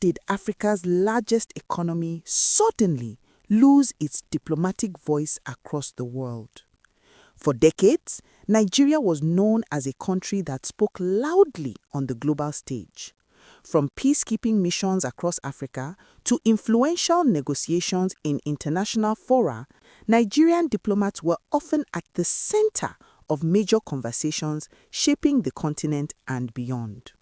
did Africa's largest economy suddenly lose its diplomatic voice across the world? For decades, Nigeria was known as a country that spoke loudly on the global stage. From peacekeeping missions across Africa to influential negotiations in international fora, Nigerian diplomats were often at the center of major conversations shaping the continent and beyond.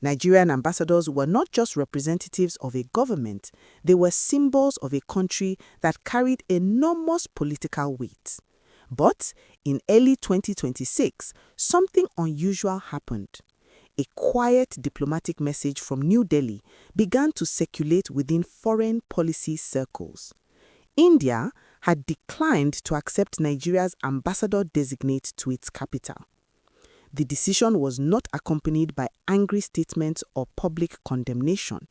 Nigerian ambassadors were not just representatives of a government, they were symbols of a country that carried enormous political weight. But in early 2026, something unusual happened. A quiet diplomatic message from New Delhi began to circulate within foreign policy circles. India had declined to accept Nigeria's ambassador-designate to its capital. The decision was not accompanied by angry statements or public condemnation.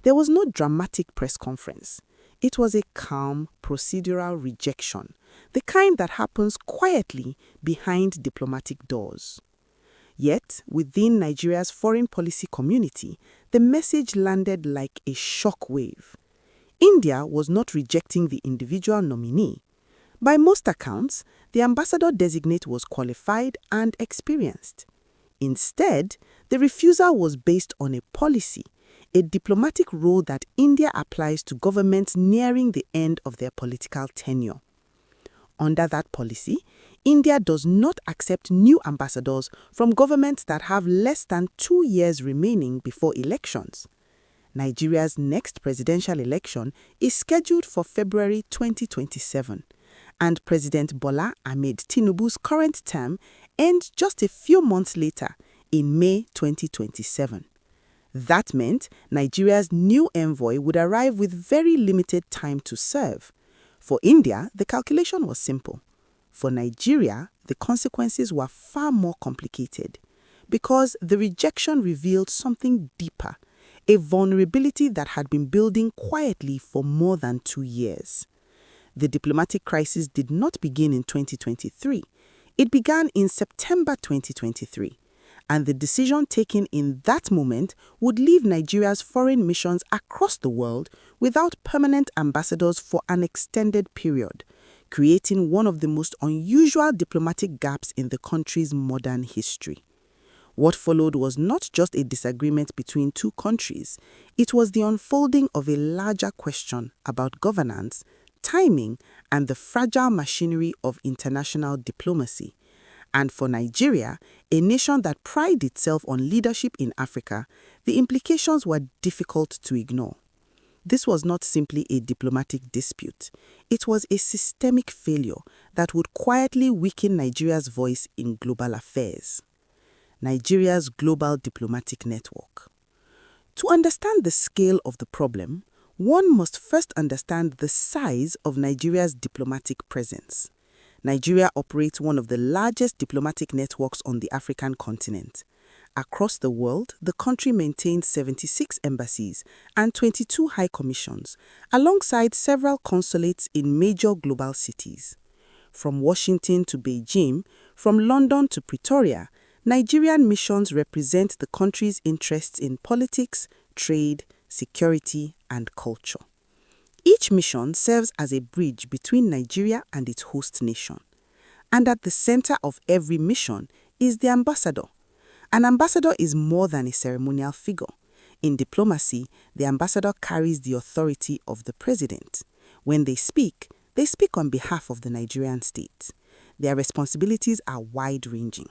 There was no dramatic press conference. It was a calm, procedural rejection, the kind that happens quietly behind diplomatic doors. Yet, within Nigeria's foreign policy community, the message landed like a shock wave. India was not rejecting the individual nominee. By most accounts, the ambassador-designate was qualified and experienced. Instead, the refusal was based on a policy, a diplomatic role that India applies to governments nearing the end of their political tenure. Under that policy, India does not accept new ambassadors from governments that have less than 2 years remaining before elections. Nigeria's next presidential election is scheduled for February 2027, and President Bola Ahmed Tinubu's current term ends just a few months later, in May 2027. That meant Nigeria's new envoy would arrive with very limited time to serve. For India, the calculation was simple. For Nigeria, the consequences were far more complicated because the rejection revealed something deeper, a vulnerability that had been building quietly for more than 2 years. The diplomatic crisis did not begin in 2023. It began in September 2023. And the decision taken in that moment would leave Nigeria's foreign missions across the world without permanent ambassadors for an extended period, creating one of the most unusual diplomatic gaps in the country's modern history. What followed was not just a disagreement between two countries, it was the unfolding of a larger question about governance, timing, and the fragile machinery of international diplomacy. And for Nigeria, a nation that prided itself on leadership in Africa, the implications were difficult to ignore. This was not simply a diplomatic dispute. It was a systemic failure that would quietly weaken Nigeria's voice in global affairs. Nigeria's global diplomatic network. To understand the scale of the problem, one must first understand the size of Nigeria's diplomatic presence. Nigeria operates one of the largest diplomatic networks on the African continent. Across the world, the country maintains 76 embassies and 22 high commissions, alongside several consulates in major global cities. From Washington to Beijing, from London to Pretoria, Nigerian missions represent the country's interests in politics, trade, security, and culture. Each mission serves as a bridge between Nigeria and its host nation. And at the center of every mission is the ambassador. An ambassador is more than a ceremonial figure. In diplomacy, the ambassador carries the authority of the president. When they speak on behalf of the Nigerian state. Their responsibilities are wide-ranging.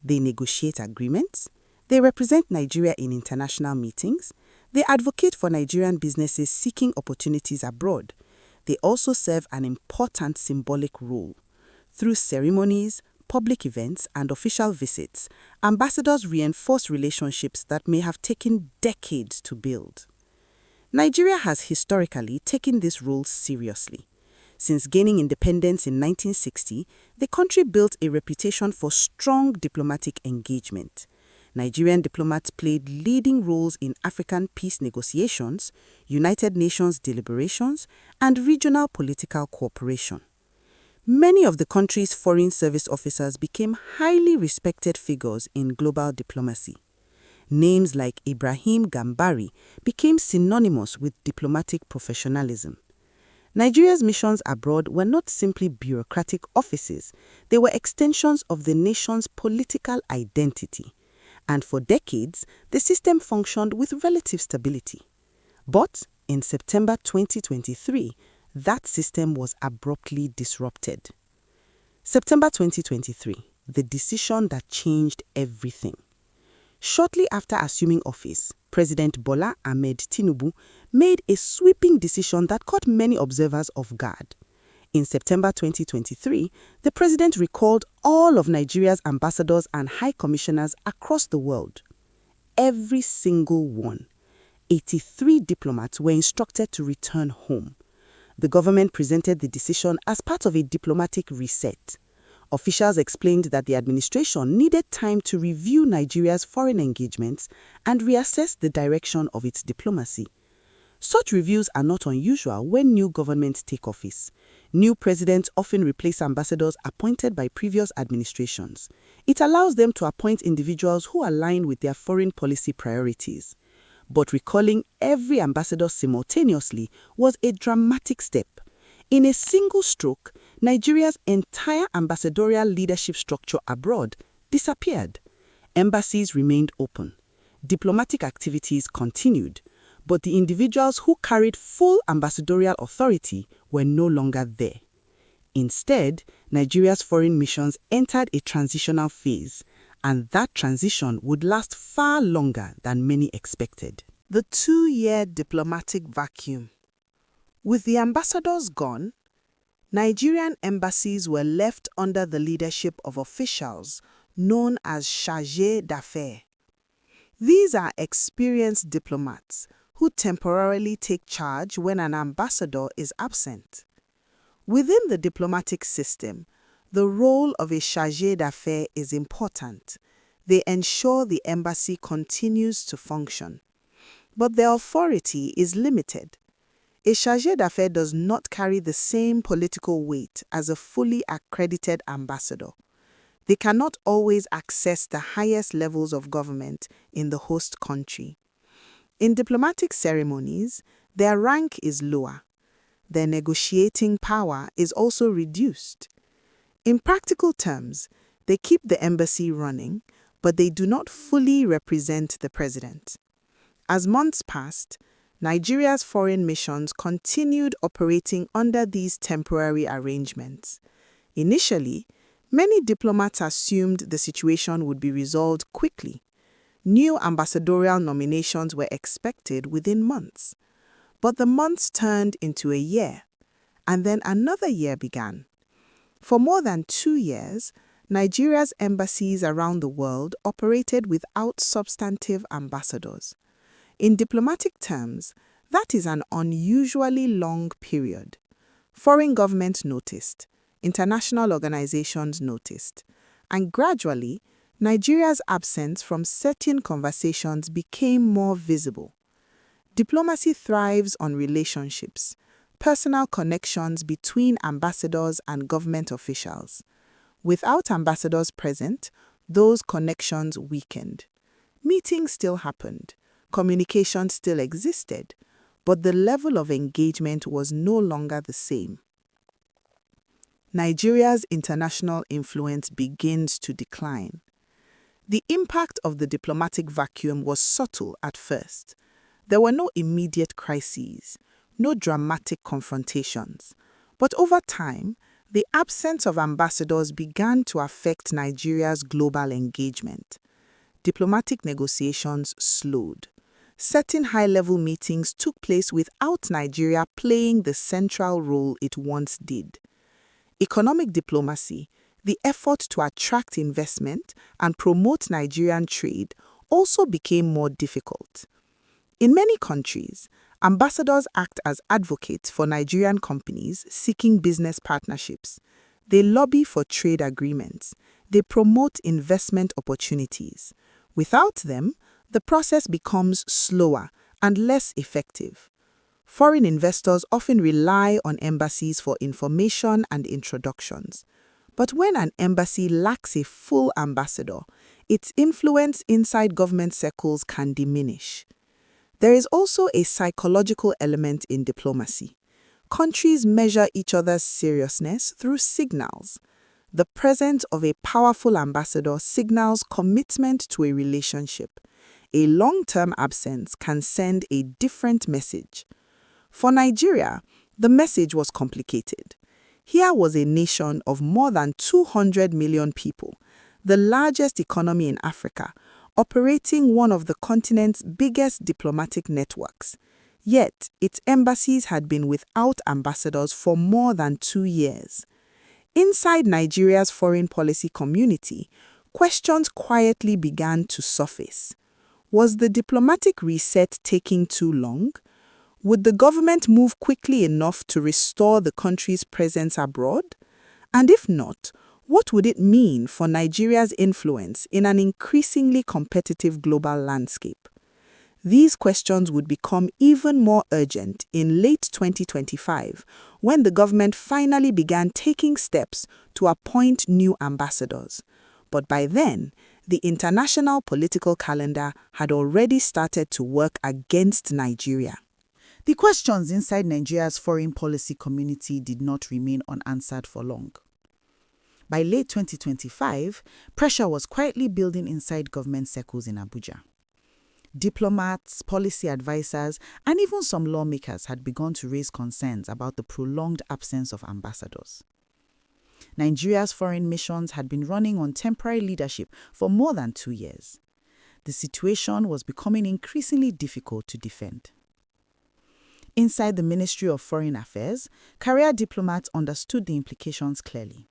They negotiate agreements. They represent Nigeria in international meetings. They advocate for Nigerian businesses seeking opportunities abroad. They also serve an important symbolic role. Through ceremonies, public events, and official visits, ambassadors reinforce relationships that may have taken decades to build. Nigeria has historically taken this role seriously. Since gaining independence in 1960, the country built a reputation for strong diplomatic engagement. Nigerian diplomats played leading roles in African peace negotiations, United Nations deliberations, and regional political cooperation. Many of the country's foreign service officers became highly respected figures in global diplomacy. Names like Ibrahim Gambari became synonymous with diplomatic professionalism. Nigeria's missions abroad were not simply bureaucratic offices, they were extensions of the nation's political identity. And for decades, the system functioned with relative stability. But in September 2023, that system was abruptly disrupted. September 2023, the decision that changed everything. Shortly after assuming office, President Bola Ahmed Tinubu made a sweeping decision that caught many observers off guard. In September 2023, the president recalled all of Nigeria's ambassadors and high commissioners across the world. Every single one. 83 diplomats were instructed to return home. The government presented the decision as part of a diplomatic reset. Officials explained that the administration needed time to review Nigeria's foreign engagements and reassess the direction of its diplomacy. Such reviews are not unusual when new governments take office. New presidents often replace ambassadors appointed by previous administrations. It allows them to appoint individuals who align with their foreign policy priorities. But recalling every ambassador simultaneously was a dramatic step. In a single stroke, Nigeria's entire ambassadorial leadership structure abroad disappeared. Embassies remained open. Diplomatic activities continued, but the individuals who carried full ambassadorial authority were no longer there. Instead, Nigeria's foreign missions entered a transitional phase, and that transition would last far longer than many expected. The 2-year diplomatic vacuum. With the ambassadors gone, Nigerian embassies were left under the leadership of officials known as chargés d'affaires. These are experienced diplomats who temporarily take charge when an ambassador is absent. Within the diplomatic system, the role of a chargé d'affaires is important. They ensure the embassy continues to function. But their authority is limited. A chargé d'affaires does not carry the same political weight as a fully accredited ambassador. They cannot always access the highest levels of government in the host country. In diplomatic ceremonies, their rank is lower. Their negotiating power is also reduced. In practical terms, they keep the embassy running, but they do not fully represent the president. As months passed, Nigeria's foreign missions continued operating under these temporary arrangements. Initially, many diplomats assumed the situation would be resolved quickly. New ambassadorial nominations were expected within months. But the months turned into a year, and then another year began. For more than 2 years, Nigeria's embassies around the world operated without substantive ambassadors. In diplomatic terms, that is an unusually long period. Foreign governments noticed, international organizations noticed, and gradually, Nigeria's absence from certain conversations became more visible. Diplomacy thrives on relationships, personal connections between ambassadors and government officials. Without ambassadors present, those connections weakened. Meetings still happened, communication still existed, but the level of engagement was no longer the same. Nigeria's international influence begins to decline. The impact of the diplomatic vacuum was subtle at first. There were no immediate crises, no dramatic confrontations, but over time, the absence of ambassadors began to affect Nigeria's global engagement. Diplomatic negotiations slowed. Certain high-level meetings took place without Nigeria playing the central role it once did. Economic diplomacy, the effort to attract investment and promote Nigerian trade, also became more difficult. In many countries, ambassadors act as advocates for Nigerian companies seeking business partnerships. They lobby for trade agreements. They promote investment opportunities. Without them, the process becomes slower and less effective. Foreign investors often rely on embassies for information and introductions. But when an embassy lacks a full ambassador, its influence inside government circles can diminish. There is also a psychological element in diplomacy. Countries measure each other's seriousness through signals. The presence of a powerful ambassador signals commitment to a relationship. A long-term absence can send a different message. For Nigeria, the message was complicated. Here was a nation of more than 200 million people, the largest economy in Africa, operating one of the continent's biggest diplomatic networks. Yet, its embassies had been without ambassadors for more than 2 years. Inside Nigeria's foreign policy community, questions quietly began to surface. Was the diplomatic reset taking too long? Would the government move quickly enough to restore the country's presence abroad? And if not, what would it mean for Nigeria's influence in an increasingly competitive global landscape? These questions would become even more urgent in late 2025 when the government finally began taking steps to appoint new ambassadors. But by then, the international political calendar had already started to work against Nigeria. The questions inside Nigeria's foreign policy community did not remain unanswered for long. By late 2025, pressure was quietly building inside government circles in Abuja. Diplomats, policy advisors, and even some lawmakers had begun to raise concerns about the prolonged absence of ambassadors. Nigeria's foreign missions had been running on temporary leadership for more than 2 years. The situation was becoming increasingly difficult to defend. Inside the Ministry of Foreign Affairs, career diplomats understood the implications clearly.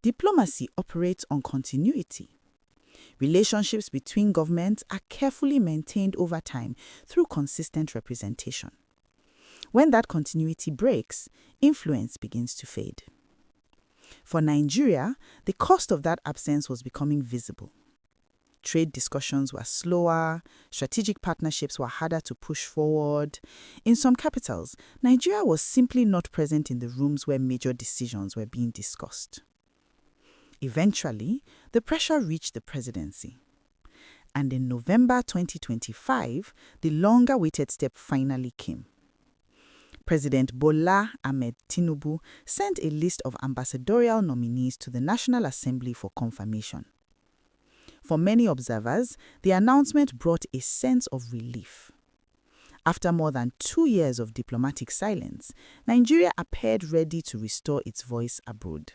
Diplomacy operates on continuity. Relationships between governments are carefully maintained over time through consistent representation. When that continuity breaks, influence begins to fade. For Nigeria, the cost of that absence was becoming visible. Trade discussions were slower, strategic partnerships were harder to push forward. In some capitals, Nigeria was simply not present in the rooms where major decisions were being discussed. Eventually, the pressure reached the presidency. And in November 2025, the longer-awaited step finally came. President Bola Ahmed Tinubu sent a list of ambassadorial nominees to the National Assembly for confirmation. For many observers, the announcement brought a sense of relief. After more than 2 years of diplomatic silence, Nigeria appeared ready to restore its voice abroad.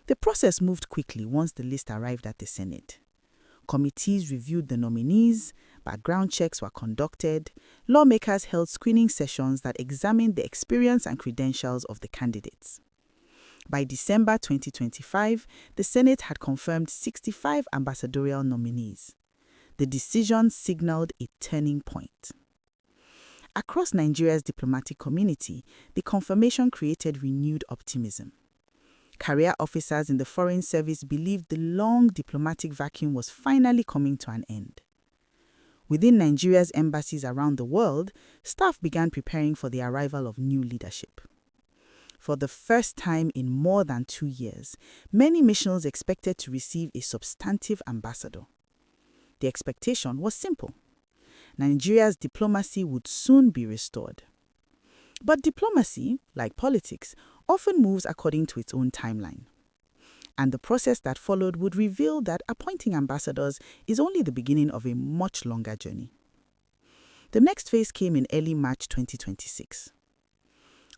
The process moved quickly once the list arrived at the Senate. Committees reviewed the nominees, background checks were conducted, lawmakers held screening sessions that examined the experience and credentials of the candidates. By December 2025, the Senate had confirmed 65 ambassadorial nominees. The decision signaled a turning point. Across Nigeria's diplomatic community, the confirmation created renewed optimism. Career officers in the Foreign Service believed the long diplomatic vacuum was finally coming to an end. Within Nigeria's embassies around the world, staff began preparing for the arrival of new leadership. For the first time in more than 2 years, many missions expected to receive a substantive ambassador. The expectation was simple. Nigeria's diplomacy would soon be restored. But diplomacy, like politics, often moves according to its own timeline. And the process that followed would reveal that appointing ambassadors is only the beginning of a much longer journey. The next phase came in early March 2026.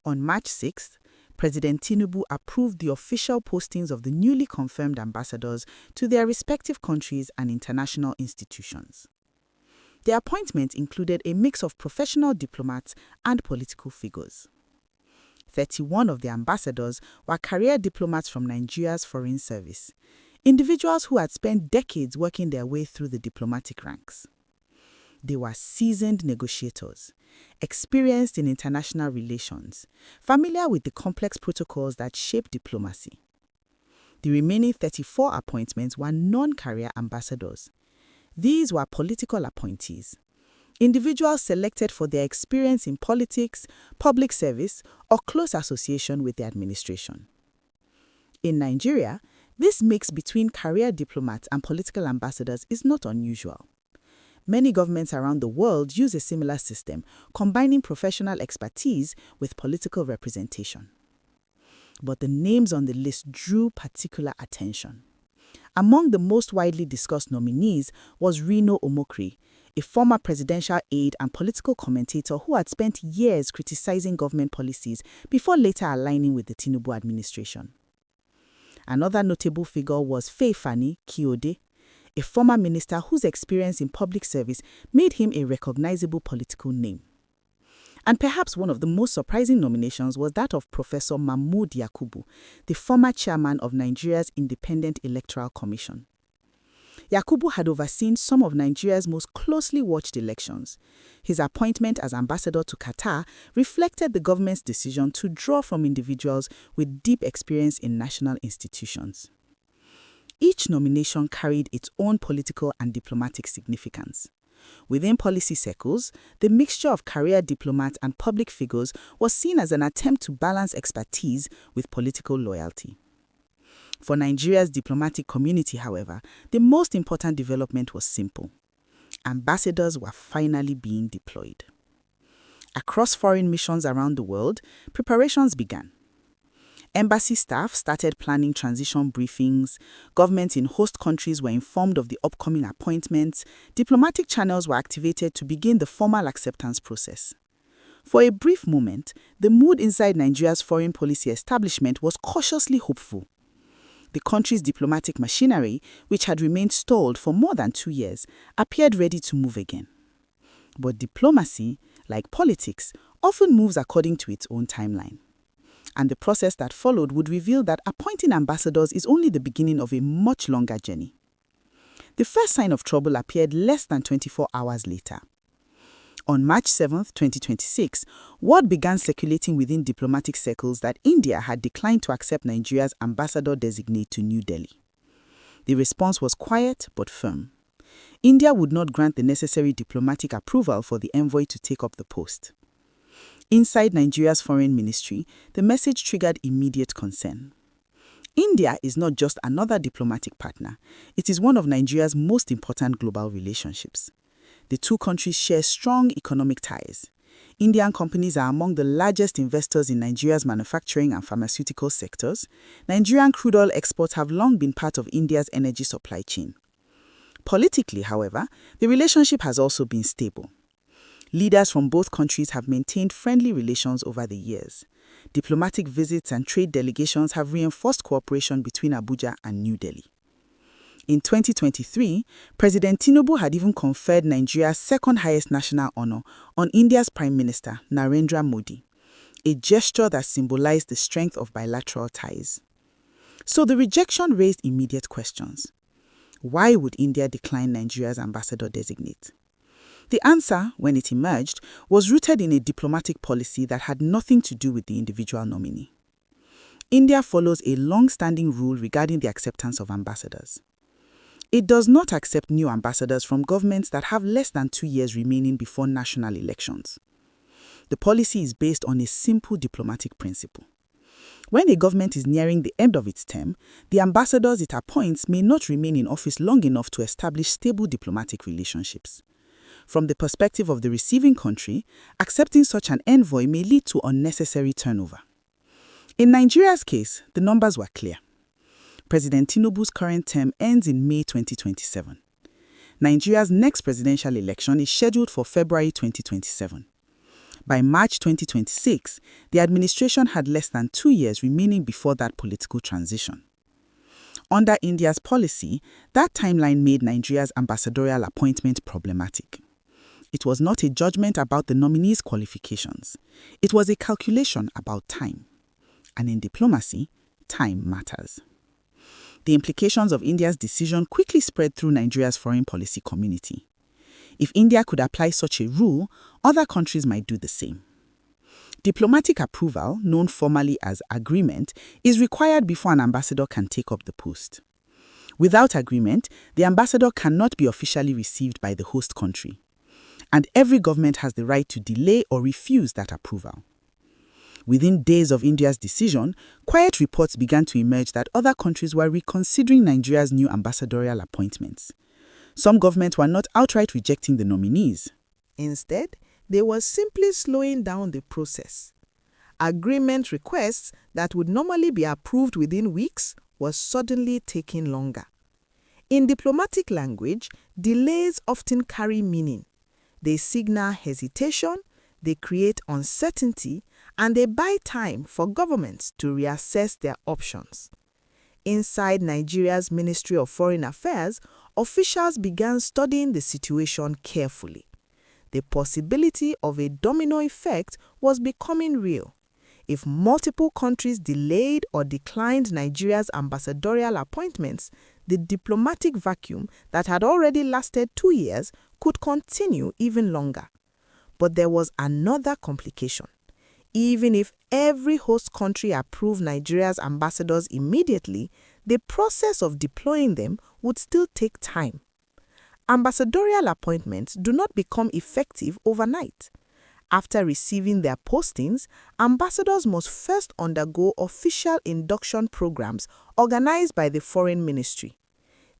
On March 6th, President Tinubu approved the official postings of the newly confirmed ambassadors to their respective countries and international institutions. The appointment included a mix of professional diplomats and political figures. 31 of the ambassadors were career diplomats from Nigeria's Foreign Service, individuals who had spent decades working their way through the diplomatic ranks. They were seasoned negotiators, experienced in international relations, familiar with the complex protocols that shape diplomacy. The remaining 34 appointments were non-career ambassadors. These were political appointees, individuals selected for their experience in politics, public service, or close association with the administration. In Nigeria, This mix between career diplomats and political ambassadors is not unusual. Many governments around the world use a similar system, combining professional expertise with political representation. But the names on the list drew particular attention. Among the most widely discussed nominees was Reno Omokri, a former presidential aide and political commentator who had spent years criticizing government policies before later aligning with the Tinubu administration. Another notable figure was Fani Kiyode, a former minister whose experience in public service made him a recognizable political name. And perhaps one of the most surprising nominations was that of Professor Mahmood Yakubu, the former chairman of Nigeria's Independent Electoral Commission. Yakubu had overseen some of Nigeria's most closely watched elections. His appointment as ambassador to Qatar reflected the government's decision to draw from individuals with deep experience in national institutions. Each nomination carried its own political and diplomatic significance. Within policy circles, the mixture of career diplomats and public figures was seen as an attempt to balance expertise with political loyalty. For Nigeria's diplomatic community, however, the most important development was simple. Ambassadors were finally being deployed. Across foreign missions around the world, preparations began. Embassy staff started planning transition briefings, governments in host countries were informed of the upcoming appointments, diplomatic channels were activated to begin the formal acceptance process. For a brief moment, the mood inside Nigeria's foreign policy establishment was cautiously hopeful. The country's diplomatic machinery, which had remained stalled for more than 2 years, appeared ready to move again. But diplomacy, like politics, often moves according to its own timeline. And the process that followed would reveal that appointing ambassadors is only the beginning of a much longer journey. The first sign of trouble appeared less than 24 hours later. On March 7, 2026, word began circulating within diplomatic circles that India had declined to accept Nigeria's ambassador-designate to New Delhi. The response was quiet but firm. India would not grant the necessary diplomatic approval for the envoy to take up the post. Inside Nigeria's foreign ministry, the message triggered immediate concern. India is not just another diplomatic partner, it is one of Nigeria's most important global relationships. The two countries share strong economic ties. Indian companies are among the largest investors in Nigeria's manufacturing and pharmaceutical sectors. Nigerian crude oil exports have long been part of India's energy supply chain. Politically, however, the relationship has also been stable. Leaders from both countries have maintained friendly relations over the years. Diplomatic visits and trade delegations have reinforced cooperation between Abuja and New Delhi. In 2023, President Tinubu had even conferred Nigeria's second highest national honor on India's Prime Minister, Narendra Modi, a gesture that symbolized the strength of bilateral ties. So the rejection raised immediate questions. Why would India decline Nigeria's ambassador designate? The answer, when it emerged, was rooted in a diplomatic policy that had nothing to do with the individual nominee. India follows a long-standing rule regarding the acceptance of ambassadors. It does not accept new ambassadors from governments that have less than 2 years remaining before national elections. The policy is based on a simple diplomatic principle. When a government is nearing the end of its term, the ambassadors it appoints may not remain in office long enough to establish stable diplomatic relationships. From the perspective of the receiving country, accepting such an envoy may lead to unnecessary turnover. In Nigeria's case, the numbers were clear. President Tinubu's current term ends in May 2027. Nigeria's next presidential election is scheduled for February 2027. By March 2026, the administration had less than 2 years remaining before that political transition. Under India's policy, that timeline made Nigeria's ambassadorial appointment problematic. It was not a judgment about the nominee's qualifications. It was a calculation about time. And in diplomacy, time matters. The implications of India's decision quickly spread through Nigeria's foreign policy community. If India could apply such a rule, other countries might do the same. Diplomatic approval, known formally as agreement, is required before an ambassador can take up the post. Without agreement, the ambassador cannot be officially received by the host country. And every government has the right to delay or refuse that approval. Within days of India's decision, quiet reports began to emerge that other countries were reconsidering Nigeria's new ambassadorial appointments. Some governments were not outright rejecting the nominees. Instead, they were simply slowing down the process. Agreement requests that would normally be approved within weeks were suddenly taking longer. In diplomatic language, delays often carry meaning. They signal hesitation, they create uncertainty, and they buy time for governments to reassess their options. Inside Nigeria's Ministry of Foreign Affairs, officials began studying the situation carefully. The possibility of a domino effect was becoming real. If multiple countries delayed or declined Nigeria's ambassadorial appointments, the diplomatic vacuum that had already lasted 2 years could continue even longer. But there was another complication. Even if every host country approved Nigeria's ambassadors immediately, the process of deploying them would still take time. Ambassadorial appointments do not become effective overnight. After receiving their postings, ambassadors must first undergo official induction programs organized by the Foreign Ministry.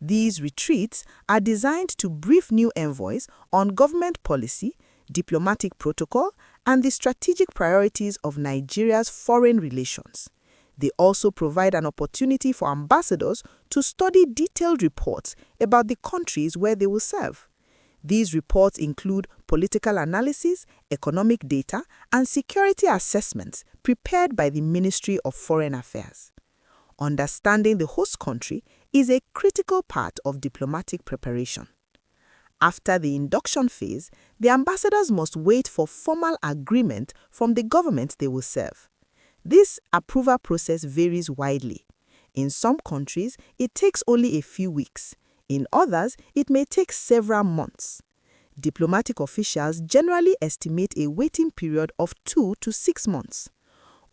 These retreats are designed to brief new envoys on government policy, diplomatic protocol, and the strategic priorities of Nigeria's foreign relations. They also provide an opportunity for ambassadors to study detailed reports about the countries where they will serve. These reports include political analysis, economic data, and security assessments prepared by the Ministry of Foreign Affairs. Understanding the host country is a critical part of diplomatic preparation. After the induction phase, the ambassadors must wait for formal agreement from the government they will serve. This approval process varies widely. In some countries, it takes only a few weeks. In others, it may take several months. Diplomatic officials generally estimate a waiting period of 2 to 6 months.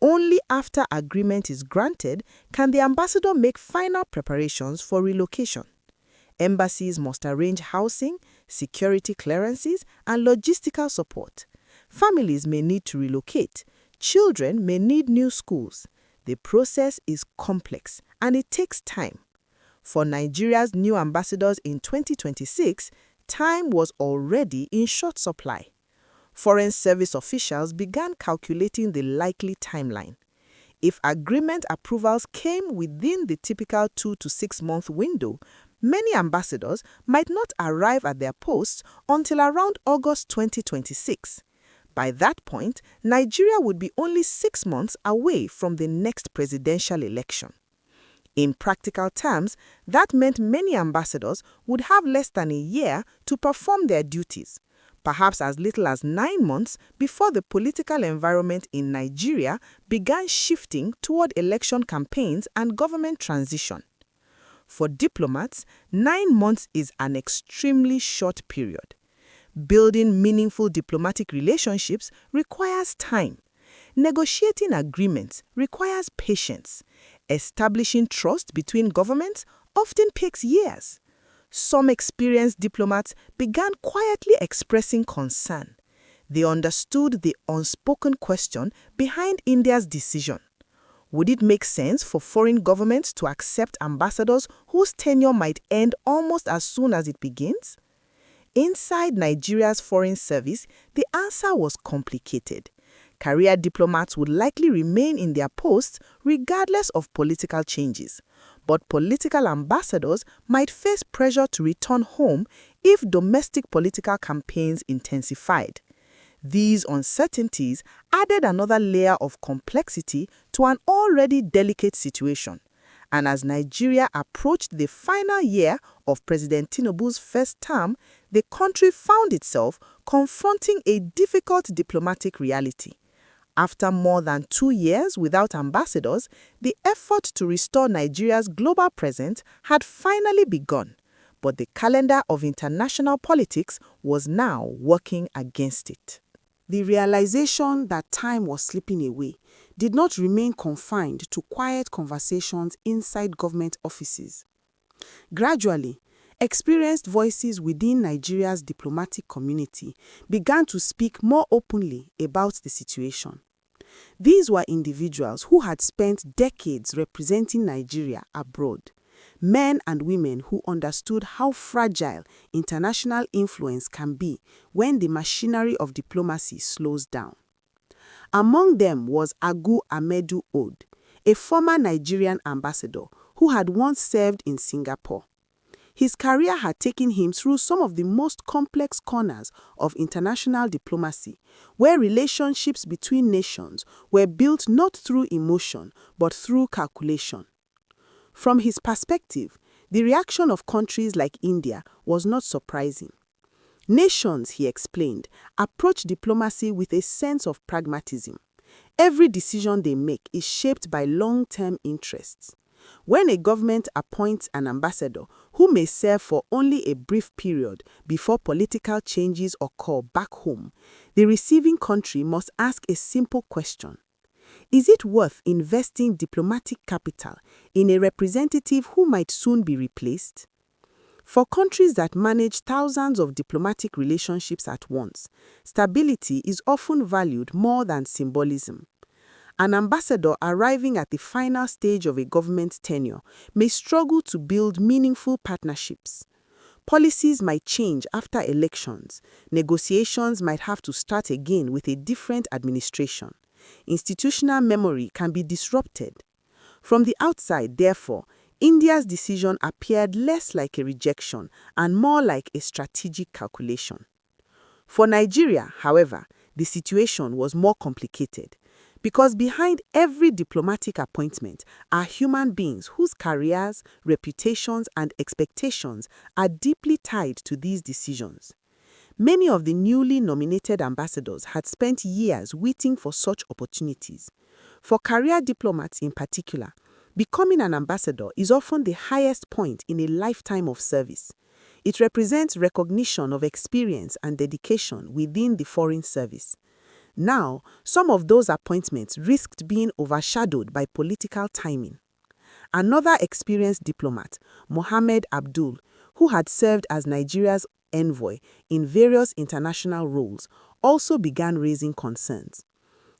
Only after agreement is granted can the ambassador make final preparations for relocation. Embassies must arrange housing, security clearances, and logistical support. Families may need to relocate. Children may need new schools. The process is complex and it takes time. For Nigeria's new ambassadors in 2026, time was already in short supply. Foreign service officials began calculating the likely timeline. If agreement approvals came within the typical 2 to 6 month window, many ambassadors might not arrive at their posts until around August 2026. By that point, Nigeria would be only 6 months away from the next presidential election. In practical terms, that meant many ambassadors would have less than a year to perform their duties, perhaps as little as 9 months before the political environment in Nigeria began shifting toward election campaigns and government transition. For diplomats, 9 months is an extremely short period. Building meaningful diplomatic relationships requires time. Negotiating agreements requires patience. Establishing trust between governments often takes years. Some experienced diplomats began quietly expressing concern. They understood the unspoken question behind India's decision. Would it make sense for foreign governments to accept ambassadors whose tenure might end almost as soon as it begins? Inside Nigeria's foreign service, the answer was complicated. Career diplomats would likely remain in their posts regardless of political changes. But political ambassadors might face pressure to return home if domestic political campaigns intensified. These uncertainties added another layer of complexity to an already delicate situation. And as Nigeria approached the final year of President Tinubu's first term, the country found itself confronting a difficult diplomatic reality. After more than 2 years without ambassadors, the effort to restore Nigeria's global presence had finally begun. But the calendar of international politics was now working against it. The realization that time was slipping away did not remain confined to quiet conversations inside government offices. Gradually, experienced voices within Nigeria's diplomatic community began to speak more openly about the situation. These were individuals who had spent decades representing Nigeria abroad, men and women who understood how fragile international influence can be when the machinery of diplomacy slows down. Among them was Agu Amedu Ode, a former Nigerian ambassador who had once served in Singapore. His career had taken him through some of the most complex corners of international diplomacy, where relationships between nations were built not through emotion but through calculation. From his perspective, the reaction of countries like India was not surprising. Nations, he explained, approach diplomacy with a sense of pragmatism. Every decision they make is shaped by long-term interests. When a government appoints an ambassador who may serve for only a brief period before political changes occur back home, the receiving country must ask a simple question. Is it worth investing diplomatic capital in a representative who might soon be replaced? For countries that manage thousands of diplomatic relationships at once, stability is often valued more than symbolism. An ambassador arriving at the final stage of a government tenure may struggle to build meaningful partnerships. Policies might change after elections. Negotiations might have to start again with a different administration. Institutional memory can be disrupted. From the outside, therefore, India's decision appeared less like a rejection and more like a strategic calculation. For Nigeria, however, the situation was more complicated, because behind every diplomatic appointment are human beings whose careers, reputations, and expectations are deeply tied to these decisions. Many of the newly nominated ambassadors had spent years waiting for such opportunities. For career diplomats in particular, becoming an ambassador is often the highest point in a lifetime of service. It represents recognition of experience and dedication within the foreign service. Now, some of those appointments risked being overshadowed by political timing. Another experienced diplomat, Mohammed Abdul, who had served as Nigeria's envoy in various international roles, also began raising concerns.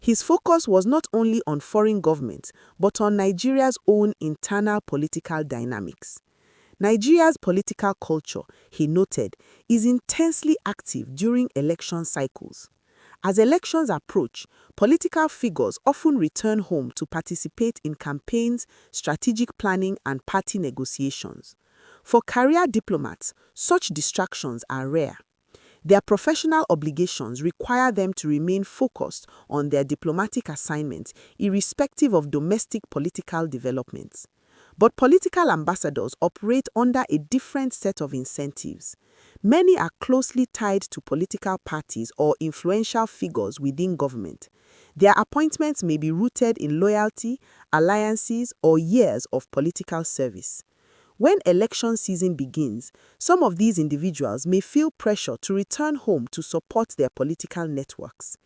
His focus was not only on foreign governments, but on Nigeria's own internal political dynamics. Nigeria's political culture, he noted, is intensely active during election cycles. As elections approach, political figures often return home to participate in campaigns, strategic planning, and party negotiations. For career diplomats, such distractions are rare. Their professional obligations require them to remain focused on their diplomatic assignments, irrespective of domestic political developments. But political ambassadors operate under a different set of incentives. Many are closely tied to political parties or influential figures within government. Their appointments may be rooted in loyalty, alliances, or years of political service. When election season begins, some of these individuals may feel pressure to return home to support their political networks.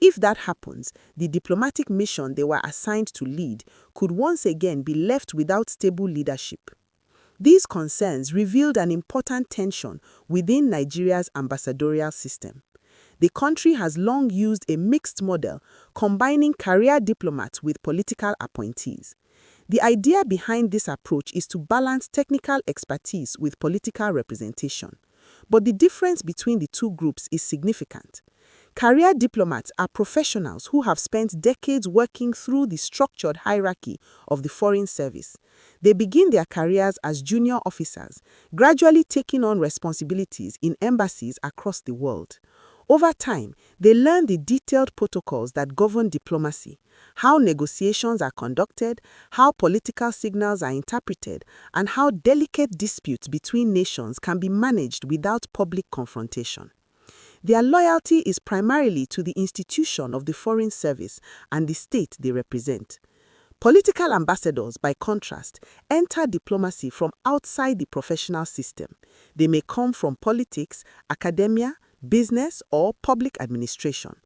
If that happens, the diplomatic mission they were assigned to lead could once again be left without stable leadership. These concerns revealed an important tension within Nigeria's ambassadorial system. The country has long used a mixed model, combining career diplomats with political appointees. The idea behind this approach is to balance technical expertise with political representation. But the difference between the two groups is significant. Career diplomats are professionals who have spent decades working through the structured hierarchy of the foreign service. They begin their careers as junior officers, gradually taking on responsibilities in embassies across the world. Over time, they learn the detailed protocols that govern diplomacy, how negotiations are conducted, how political signals are interpreted, and how delicate disputes between nations can be managed without public confrontation. Their loyalty is primarily to the institution of the foreign service and the state they represent. Political ambassadors, by contrast, enter diplomacy from outside the professional system. They may come from politics, academia, business, or public administration.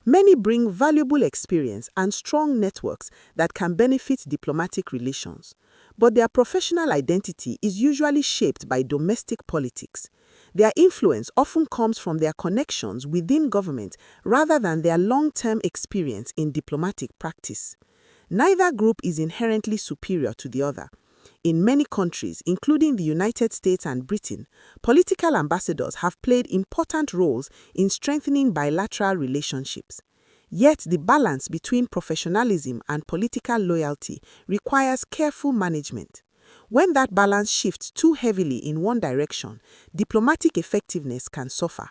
Many bring valuable experience and strong networks that can benefit diplomatic relations. But their professional identity is usually shaped by domestic politics. Their influence often comes from their connections within government rather than their long-term experience in diplomatic practice. Neither group is inherently superior to the other. In many countries, including the United States and Britain, political ambassadors have played important roles in strengthening bilateral relationships. Yet the balance between professionalism and political loyalty requires careful management. When that balance shifts too heavily in one direction, diplomatic effectiveness can suffer.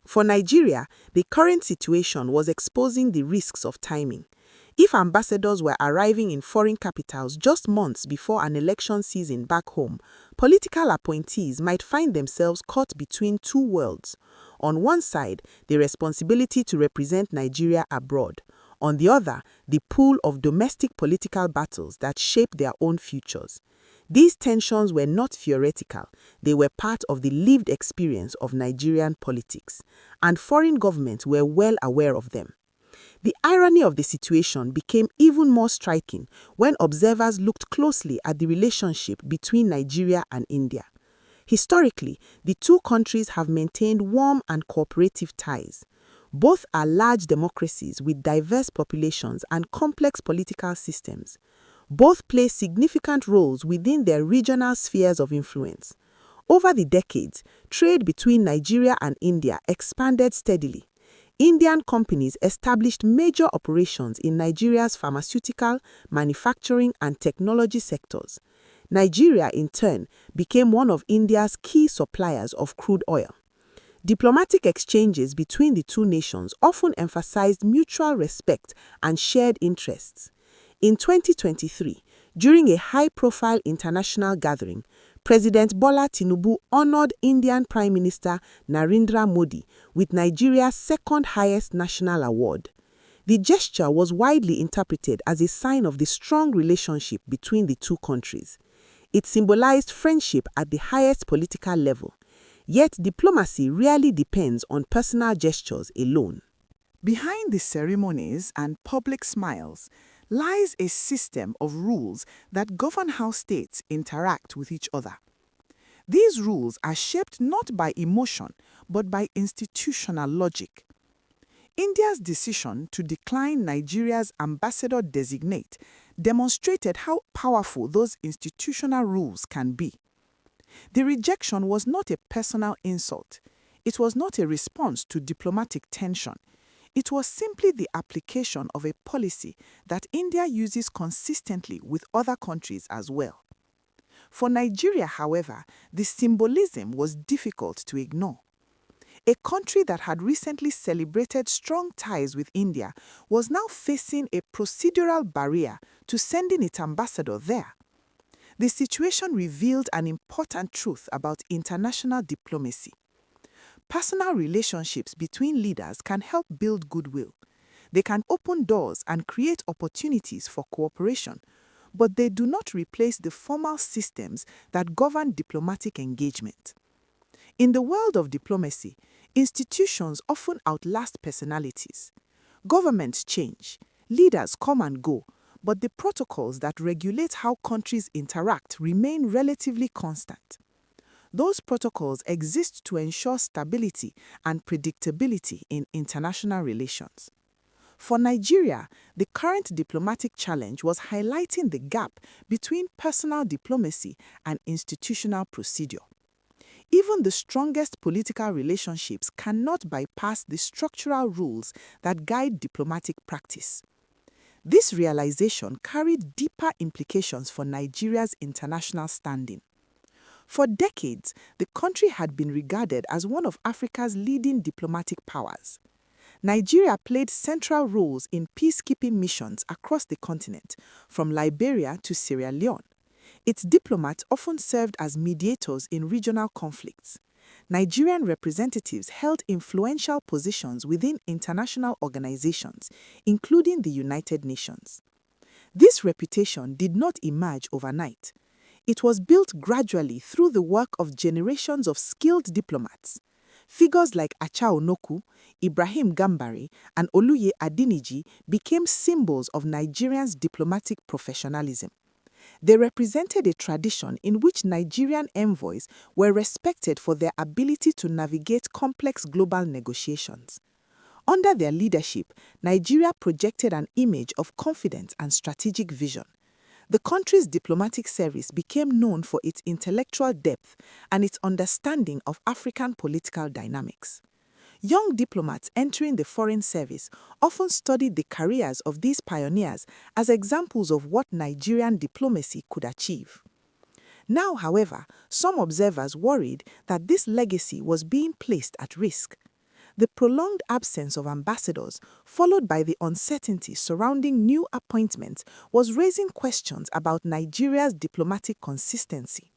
For Nigeria, the current situation was exposing the risks of timing. If ambassadors were arriving in foreign capitals just months before an election season back home, political appointees might find themselves caught between two worlds. On one side, the responsibility to represent Nigeria abroad. On the other, the pool of domestic political battles that shape their own futures. These tensions were not theoretical, they were part of the lived experience of Nigerian politics, and foreign governments were well aware of them. The irony of the situation became even more striking when observers looked closely at the relationship between Nigeria and India. Historically, the two countries have maintained warm and cooperative ties. Both are large democracies with diverse populations and complex political systems. Both play significant roles within their regional spheres of influence. Over the decades, trade between Nigeria and India expanded steadily. Indian companies established major operations in Nigeria's pharmaceutical, manufacturing, and technology sectors. Nigeria, in turn, became one of India's key suppliers of crude oil. Diplomatic exchanges between the two nations often emphasized mutual respect and shared interests. In 2023, during a high-profile international gathering, President Bola Tinubu honored Indian Prime Minister Narendra Modi with Nigeria's second-highest national award. The gesture was widely interpreted as a sign of the strong relationship between the two countries. It symbolized friendship at the highest political level. Yet diplomacy rarely depends on personal gestures alone. Behind the ceremonies and public smiles lies a system of rules that govern how states interact with each other. These rules are shaped not by emotion, but by institutional logic. India's decision to decline Nigeria's ambassador designate demonstrated how powerful those institutional rules can be. The rejection was not a personal insult. It was not a response to diplomatic tension. It was simply the application of a policy that India uses consistently with other countries as well. For Nigeria, however, the symbolism was difficult to ignore. A country that had recently celebrated strong ties with India was now facing a procedural barrier to sending its ambassador there. The situation revealed an important truth about international diplomacy. Personal relationships between leaders can help build goodwill. They can open doors and create opportunities for cooperation, but they do not replace the formal systems that govern diplomatic engagement. In the world of diplomacy, institutions often outlast personalities. Governments change, leaders come and go, but the protocols that regulate how countries interact remain relatively constant. Those protocols exist to ensure stability and predictability in international relations. For Nigeria, the current diplomatic challenge was highlighting the gap between personal diplomacy and institutional procedure. Even the strongest political relationships cannot bypass the structural rules that guide diplomatic practice. This realization carried deeper implications for Nigeria's international standing. For decades, the country had been regarded as one of Africa's leading diplomatic powers. Nigeria played central roles in peacekeeping missions across the continent, from Liberia to Sierra Leone. Its diplomats often served as mediators in regional conflicts. Nigerian representatives held influential positions within international organizations, including the United Nations. This reputation did not emerge overnight. It was built gradually through the work of generations of skilled diplomats. Figures like Acha Onoku, Ibrahim Gambari, and Oluye Adeniji became symbols of Nigerians' diplomatic professionalism. They represented a tradition in which Nigerian envoys were respected for their ability to navigate complex global negotiations. Under their leadership, Nigeria projected an image of confidence and strategic vision. The country's diplomatic service became known for its intellectual depth and its understanding of African political dynamics. Young diplomats entering the foreign service often studied the careers of these pioneers as examples of what Nigerian diplomacy could achieve. Now, however, some observers worried that this legacy was being placed at risk. The prolonged absence of ambassadors, followed by the uncertainty surrounding new appointments, was raising questions about Nigeria's diplomatic consistency.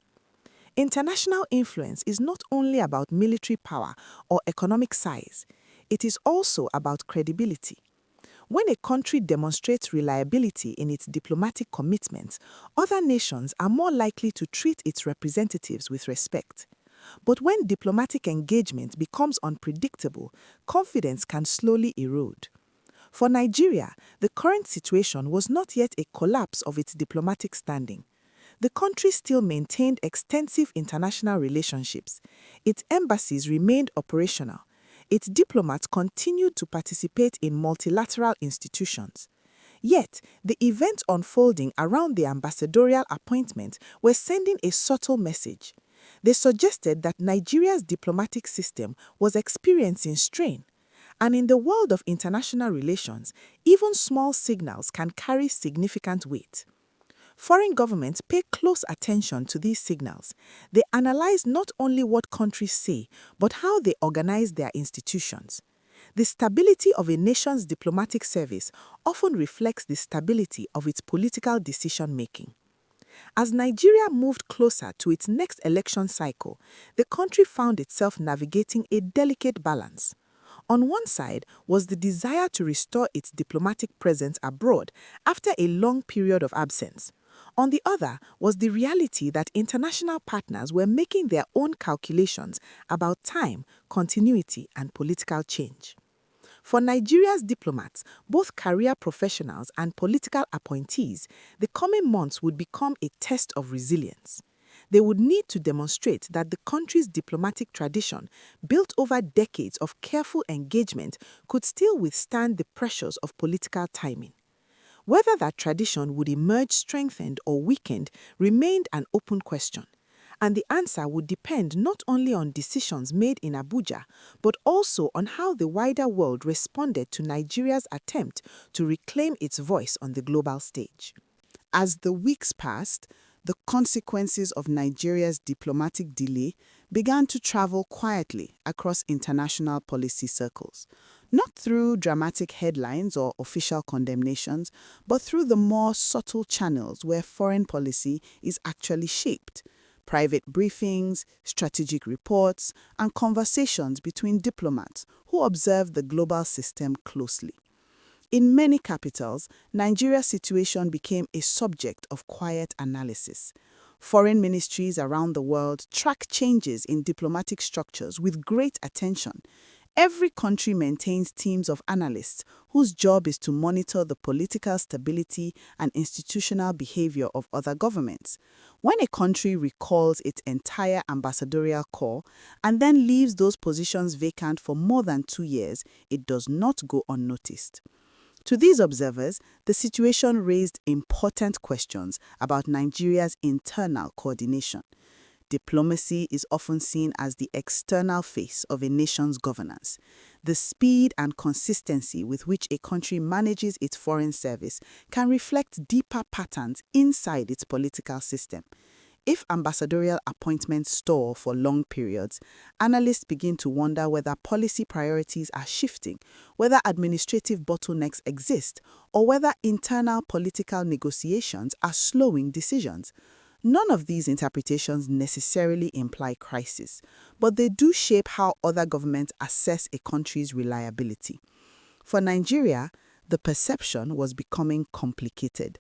International influence is not only about military power or economic size, it is also about credibility. When a country demonstrates reliability in its diplomatic commitments, other nations are more likely to treat its representatives with respect. But when diplomatic engagement becomes unpredictable, confidence can slowly erode. For Nigeria, the current situation was not yet a collapse of its diplomatic standing. The country still maintained extensive international relationships. Its embassies remained operational. Its diplomats continued to participate in multilateral institutions. Yet, the events unfolding around the ambassadorial appointment were sending a subtle message. They suggested that Nigeria's diplomatic system was experiencing strain. And in the world of international relations, even small signals can carry significant weight. Foreign governments pay close attention to these signals. They analyze not only what countries say, but how they organize their institutions. The stability of a nation's diplomatic service often reflects the stability of its political decision-making. As Nigeria moved closer to its next election cycle, the country found itself navigating a delicate balance. On one side was the desire to restore its diplomatic presence abroad after a long period of absence. On the other was the reality that international partners were making their own calculations about time, continuity, and political change. For Nigeria's diplomats, both career professionals and political appointees, the coming months would become a test of resilience. They would need to demonstrate that the country's diplomatic tradition, built over decades of careful engagement, could still withstand the pressures of political timing. Whether that tradition would emerge strengthened or weakened remained an open question, and the answer would depend not only on decisions made in Abuja, but also on how the wider world responded to Nigeria's attempt to reclaim its voice on the global stage. As the weeks passed, the consequences of Nigeria's diplomatic delay began to travel quietly across international policy circles, not through dramatic headlines or official condemnations, but through the more subtle channels where foreign policy is actually shaped: private briefings, strategic reports, and conversations between diplomats who observe the global system closely. In many capitals, Nigeria's situation became a subject of quiet analysis. Foreign ministries around the world track changes in diplomatic structures with great attention. Every country maintains teams of analysts whose job is to monitor the political stability and institutional behavior of other governments. When a country recalls its entire ambassadorial corps and then leaves those positions vacant for more than 2 years, it does not go unnoticed. To these observers, the situation raised important questions about Nigeria's internal coordination. Diplomacy is often seen as the external face of a nation's governance. The speed and consistency with which a country manages its foreign service can reflect deeper patterns inside its political system. If ambassadorial appointments stall for long periods, analysts begin to wonder whether policy priorities are shifting, whether administrative bottlenecks exist, or whether internal political negotiations are slowing decisions. None of these interpretations necessarily imply crisis, but they do shape how other governments assess a country's reliability. For Nigeria, the perception was becoming complicated.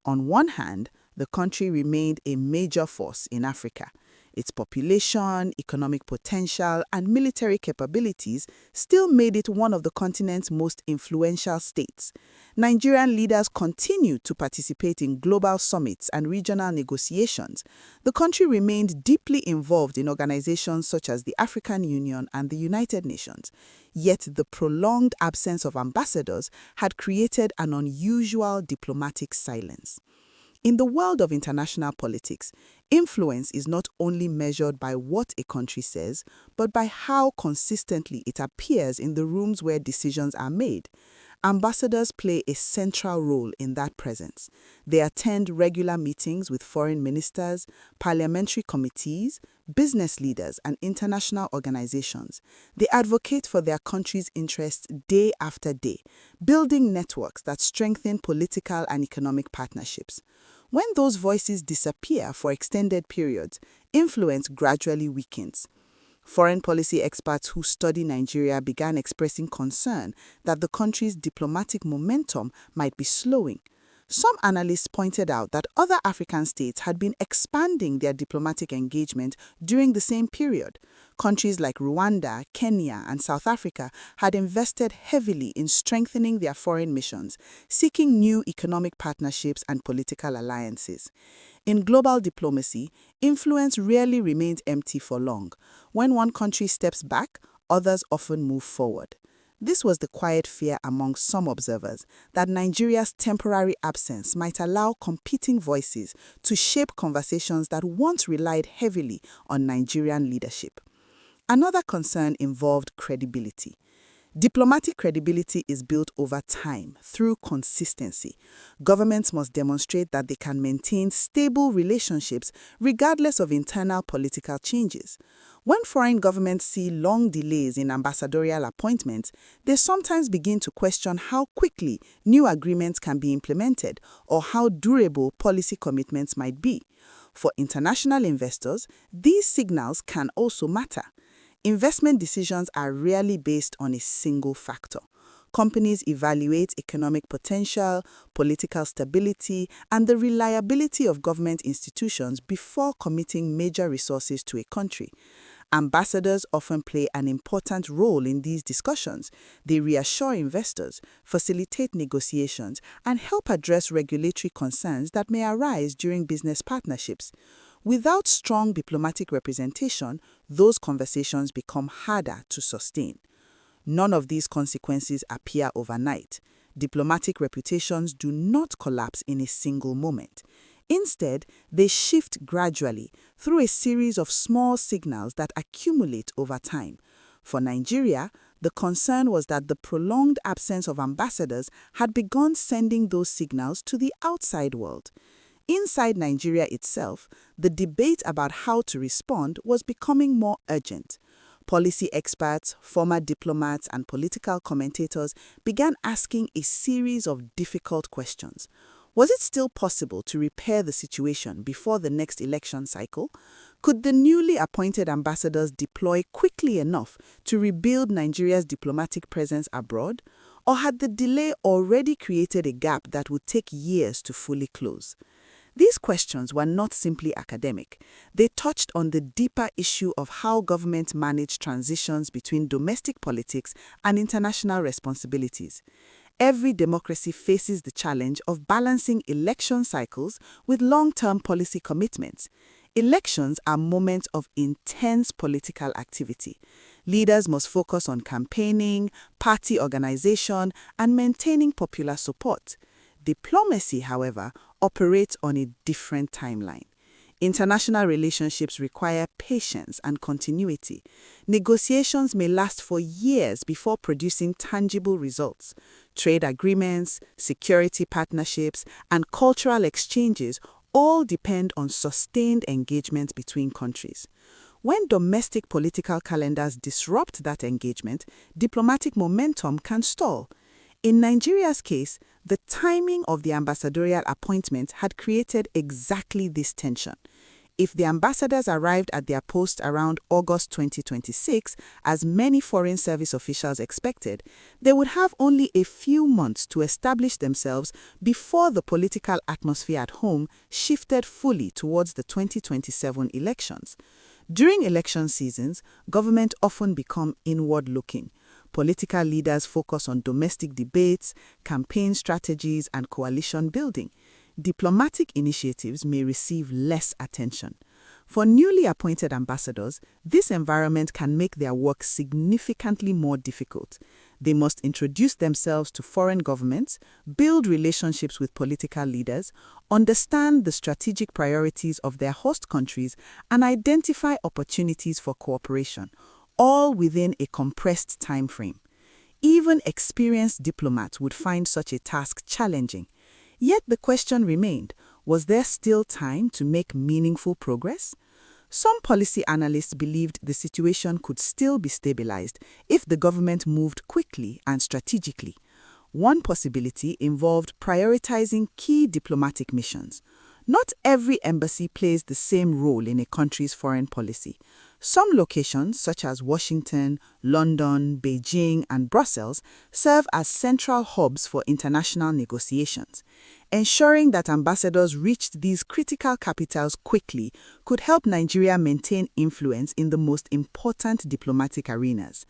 On one hand, the country remained a major force in Africa. Its population, economic potential, and military capabilities still made it one of the continent's most influential states. Nigerian leaders continued to participate in global summits and regional negotiations. The country remained deeply involved in organizations such as the African Union and the United Nations. Yet the prolonged absence of ambassadors had created an unusual diplomatic silence. In the world of international politics, influence is not only measured by what a country says, but by how consistently it appears in the rooms where decisions are made. Ambassadors play a central role in that presence. They attend regular meetings with foreign ministers, parliamentary committees, business leaders, and international organizations. They advocate for their country's interests day after day, building networks that strengthen political and economic partnerships. When those voices disappear for extended periods, influence gradually weakens. Foreign policy experts who study Nigeria began expressing concern that the country's diplomatic momentum might be slowing. Some analysts pointed out that other African states had been expanding their diplomatic engagement during the same period. Countries like Rwanda, Kenya, and South Africa had invested heavily in strengthening their foreign missions, seeking new economic partnerships and political alliances. In global diplomacy, influence rarely remains empty for long. When one country steps back, others often move forward. This was the quiet fear among some observers that Nigeria's temporary absence might allow competing voices to shape conversations that once relied heavily on Nigerian leadership. Another concern involved credibility. Diplomatic credibility is built over time through consistency. Governments must demonstrate that they can maintain stable relationships regardless of internal political changes. When foreign governments see long delays in ambassadorial appointments, they sometimes begin to question how quickly new agreements can be implemented or how durable policy commitments might be. For international investors, these signals can also matter. Investment decisions are rarely based on a single factor. Companies evaluate economic potential, political stability, and the reliability of government institutions before committing major resources to a country. Ambassadors often play an important role in these discussions. They reassure investors, facilitate negotiations, and help address regulatory concerns that may arise during business partnerships. Without strong diplomatic representation, those conversations become harder to sustain. None of these consequences appear overnight. Diplomatic reputations do not collapse in a single moment. Instead, they shift gradually through a series of small signals that accumulate over time. For Nigeria, the concern was that the prolonged absence of ambassadors had begun sending those signals to the outside world. Inside Nigeria itself, the debate about how to respond was becoming more urgent. Policy experts, former diplomats, and political commentators began asking a series of difficult questions. Was it still possible to repair the situation before the next election cycle? Could the newly appointed ambassadors deploy quickly enough to rebuild Nigeria's diplomatic presence abroad? Or had the delay already created a gap that would take years to fully close? These questions were not simply academic. They touched on the deeper issue of how government manage transitions between domestic politics and international responsibilities. Every democracy faces the challenge of balancing election cycles with long-term policy commitments. Elections are moments of intense political activity. Leaders must focus on campaigning, party organization, and maintaining popular support. Diplomacy, however, operates on a different timeline. International relationships require patience and continuity. Negotiations may last for years before producing tangible results. Trade agreements, security partnerships, and cultural exchanges all depend on sustained engagement between countries. When domestic political calendars disrupt that engagement, diplomatic momentum can stall. In Nigeria's case, the timing of the ambassadorial appointment had created exactly this tension. If the ambassadors arrived at their post around August 2026, as many Foreign Service officials expected, they would have only a few months to establish themselves before the political atmosphere at home shifted fully towards the 2027 elections. During election seasons, government often become inward-looking. Political leaders focus on domestic debates, campaign strategies, and coalition building. Diplomatic initiatives may receive less attention. For newly appointed ambassadors, this environment can make their work significantly more difficult. They must introduce themselves to foreign governments, build relationships with political leaders, understand the strategic priorities of their host countries, and identify opportunities for cooperation, all within a compressed time frame. Even experienced diplomats would find such a task challenging. Yet the question remained, was there still time to make meaningful progress? Some policy analysts believed the situation could still be stabilized if the government moved quickly and strategically. One possibility involved prioritizing key diplomatic missions. Not every embassy plays the same role in a country's foreign policy. Some locations, such as Washington, London, Beijing, and Brussels, serve as central hubs for international negotiations. Ensuring that ambassadors reached these critical capitals quickly could help Nigeria maintain influence in the most important diplomatic arenas.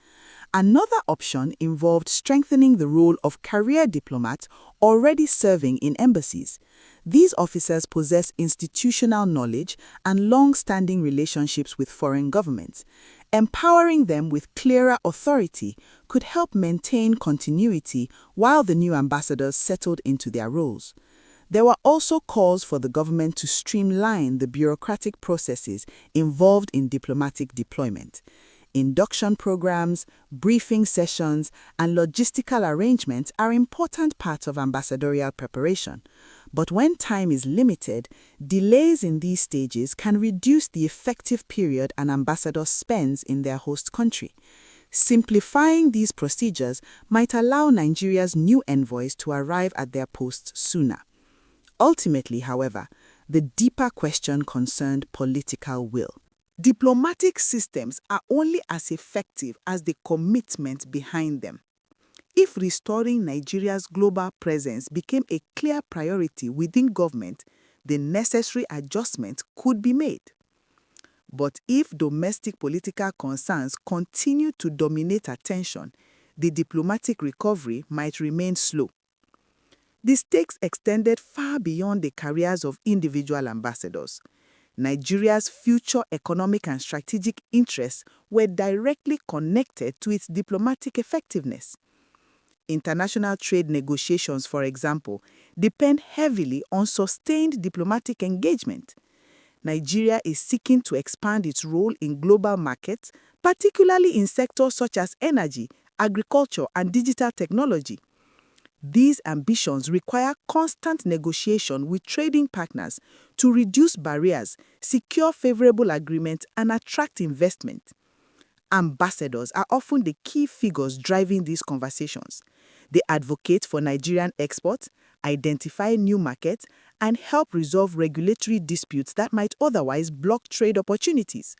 Another option involved strengthening the role of career diplomats already serving in embassies. These officers possess institutional knowledge and long-standing relationships with foreign governments. Empowering them with clearer authority could help maintain continuity while the new ambassadors settled into their roles. There were also calls for the government to streamline the bureaucratic processes involved in diplomatic deployment. Induction programs, briefing sessions, and logistical arrangements are important parts of ambassadorial preparation. But when time is limited, delays in these stages can reduce the effective period an ambassador spends in their host country. Simplifying these procedures might allow Nigeria's new envoys to arrive at their posts sooner. Ultimately, however, the deeper question concerned political will. Diplomatic systems are only as effective as the commitment behind them. If restoring Nigeria's global presence became a clear priority within government, the necessary adjustments could be made. But if domestic political concerns continue to dominate attention, the diplomatic recovery might remain slow. The stakes extended far beyond the careers of individual ambassadors. Nigeria's future economic and strategic interests were directly connected to its diplomatic effectiveness. International trade negotiations, for example, depend heavily on sustained diplomatic engagement. Nigeria is seeking to expand its role in global markets, particularly in sectors such as energy, agriculture, and digital technology. These ambitions require constant negotiation with trading partners to reduce barriers, secure favorable agreements, and attract investment. Ambassadors are often the key figures driving these conversations. They advocate for Nigerian exports, identify new markets, and help resolve regulatory disputes that might otherwise block trade opportunities.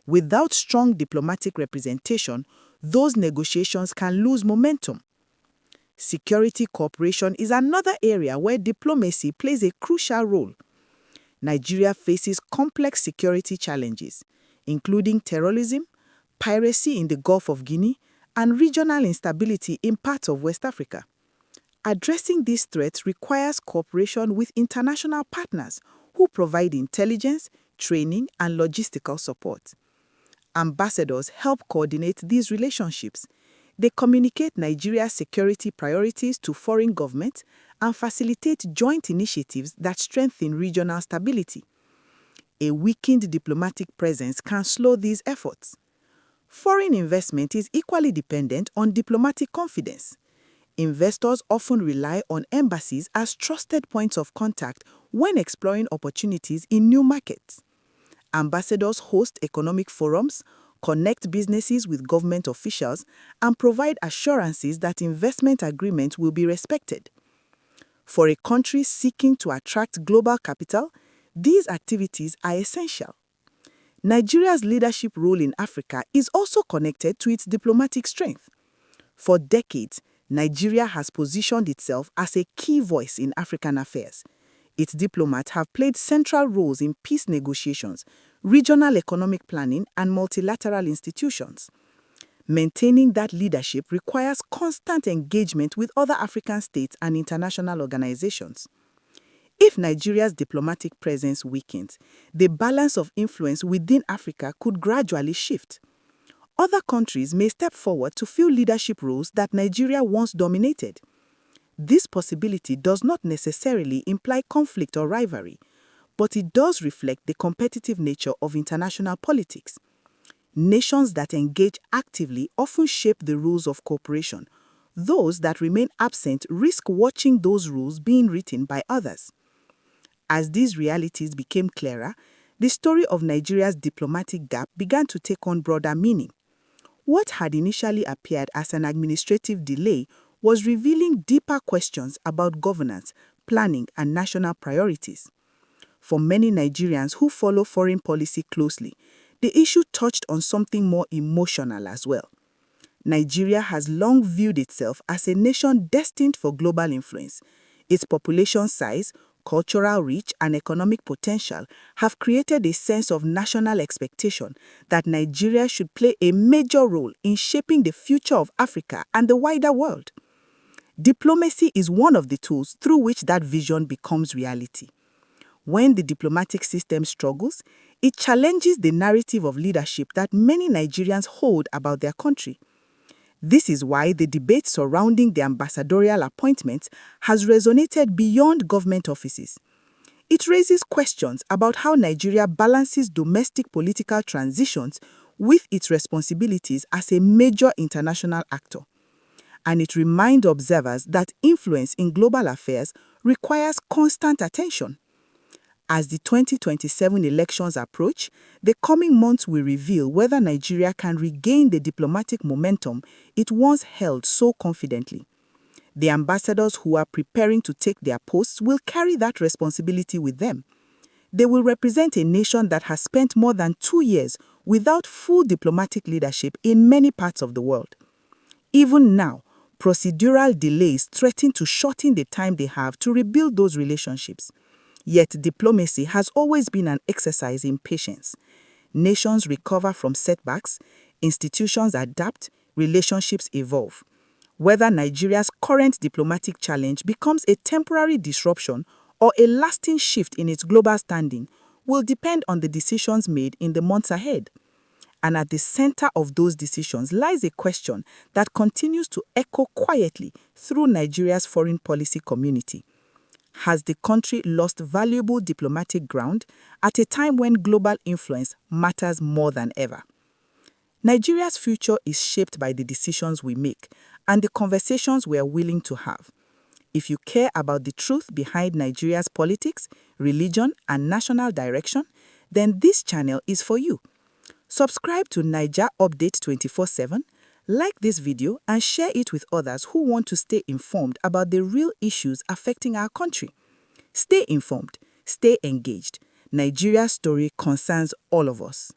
Without strong diplomatic representation, those negotiations can lose momentum. Security cooperation is another area where diplomacy plays a crucial role. Nigeria faces complex security challenges, including terrorism, piracy in the Gulf of Guinea, and regional instability in parts of West Africa. Addressing these threats requires cooperation with international partners who provide intelligence, training, and logistical support. Ambassadors help coordinate these relationships. They communicate Nigeria's security priorities to foreign governments and facilitate joint initiatives that strengthen regional stability. A weakened diplomatic presence can slow these efforts. Foreign investment is equally dependent on diplomatic confidence. Investors often rely on embassies as trusted points of contact when exploring opportunities in new markets. Ambassadors host economic forums, connect businesses with government officials, and provide assurances that investment agreements will be respected. For a country seeking to attract global capital, These activities are essential. Nigeria's leadership role in Africa is also connected to its diplomatic strength. For decades, Nigeria has positioned itself as a key voice in African affairs. Its diplomats have played central roles in peace negotiations, regional economic planning, and multilateral institutions. Maintaining that leadership requires constant engagement with other African states and international organizations. If Nigeria's diplomatic presence weakens, the balance of influence within Africa could gradually shift. Other countries may step forward to fill leadership roles that Nigeria once dominated. This possibility does not necessarily imply conflict or rivalry, but it does reflect the competitive nature of international politics. Nations that engage actively often shape the rules of cooperation. Those that remain absent risk watching those rules being written by others. As these realities became clearer, the story of Nigeria's diplomatic gap began to take on broader meaning. What had initially appeared as an administrative delay was revealing deeper questions about governance, planning, and national priorities. For many Nigerians who follow foreign policy closely, the issue touched on something more emotional as well. Nigeria has long viewed itself as a nation destined for global influence. Its population size, cultural reach, and economic potential have created a sense of national expectation that Nigeria should play a major role in shaping the future of Africa and the wider world. Diplomacy is one of the tools through which that vision becomes reality. When the diplomatic system struggles, it challenges the narrative of leadership that many Nigerians hold about their country. This is why the debate surrounding the ambassadorial appointments has resonated beyond government offices. It raises questions about how Nigeria balances domestic political transitions with its responsibilities as a major international actor. And it reminds observers that influence in global affairs requires constant attention. As the 2027 elections approach, the coming months will reveal whether Nigeria can regain the diplomatic momentum it once held so confidently. The ambassadors who are preparing to take their posts will carry that responsibility with them. They will represent a nation that has spent more than 2 years without full diplomatic leadership in many parts of the world. Even now, procedural delays threaten to shorten the time they have to rebuild those relationships. Yet diplomacy has always been an exercise in patience. Nations recover from setbacks, institutions adapt, relationships evolve. Whether Nigeria's current diplomatic challenge becomes a temporary disruption or a lasting shift in its global standing will depend on the decisions made in the months ahead. And at the center of those decisions lies a question that continues to echo quietly through Nigeria's foreign policy community. Has the country lost valuable diplomatic ground at a time when global influence matters more than ever? Nigeria's future is shaped by the decisions we make and the conversations we are willing to have. If you care about the truth behind Nigeria's politics, religion, and national direction, then this channel is for you. Subscribe to Naija Update 24/7, like this video, and share it with others who want to stay informed about the real issues affecting our country. Stay informed, stay engaged. Nigeria's story concerns all of us.